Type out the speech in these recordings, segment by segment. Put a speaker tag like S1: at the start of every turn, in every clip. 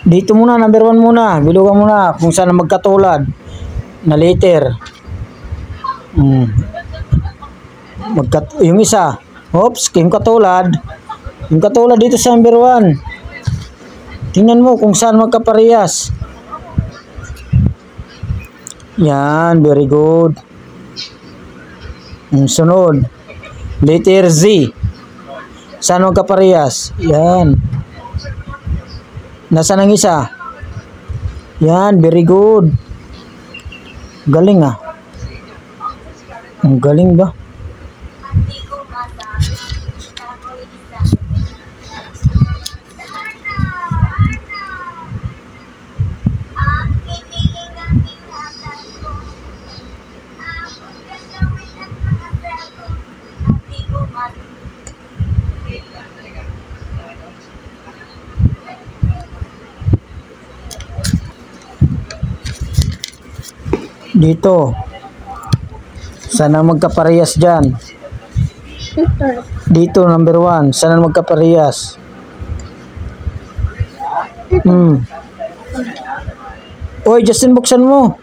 S1: Dito muna, number 1 muna. Bilugan muna kung saan magkatulad na letter. Yung isa. Oops, yung katulad. Yung katulad dito sa number 1. Tingnan mo kung saan magkaparehas. Yan, very good. Yung sunod. Letter Z. Saan magkaparehas? Yan. Nasaan ang isa? Yan, very good. Galing ah. Ang galing ba? Dito. Sana magkaparehas dyan. Dito, number 1. Sana magkaparehas. Oy, Justin, buksan mo.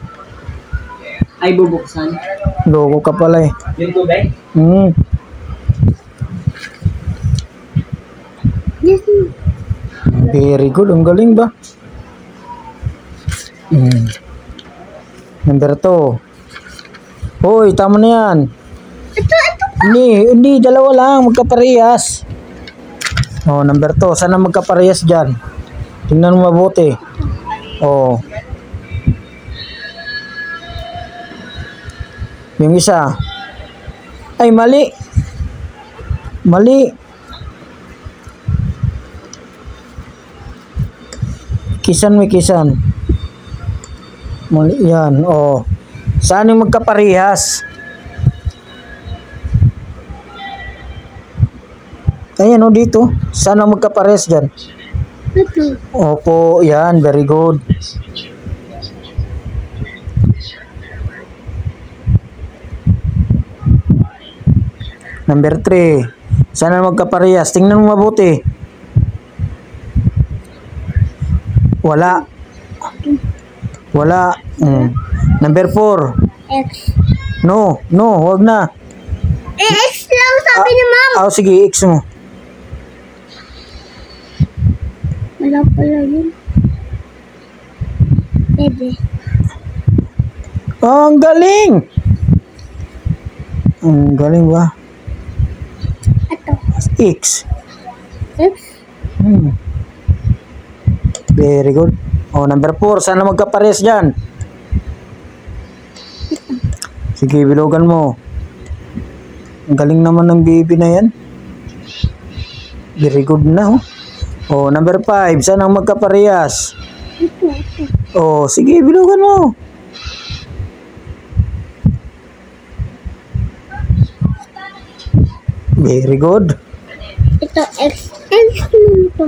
S2: Ay, bubuksan.
S1: Logo ka pala eh.
S2: Yung tubig?
S1: Very good. Ang galing ba? Number 2. Hoy, tama na yan. Hindi, dalawa lang. Magkaparehas. Oh, number 2. Sana magkaparehas dyan. Tingnan mo mabuti. Oh. Yung isa. Ay, mali. Mali. Kisan mo, kisan. Mali yan. Oh. Saan yung magkaparehas? Ayan o dito. Saan ang magkaparehas dyan? Opo, yan. Very good. Number 3. Saan ang magkaparehas? Tingnan mo mabuti. Wala. Wala. Number 4.
S3: X.
S1: No, wag na.
S3: X lang sabi ni ma'am.
S1: Sige, X mo.
S3: Wala pala yun. Pwede.
S1: Oh, ang galing. Ang galing ba?
S3: Ito.
S1: X.
S3: X.
S1: Very good. Oh, number 4. Sana magkaparehas dyan. Sige, bilugan mo. Ang galing naman ng baby na yan. Very good na, oh. Oh, number 5. Sana magkaparehas. Oh, sige, bilugan mo. Very good.
S3: Ito X. X naman ito.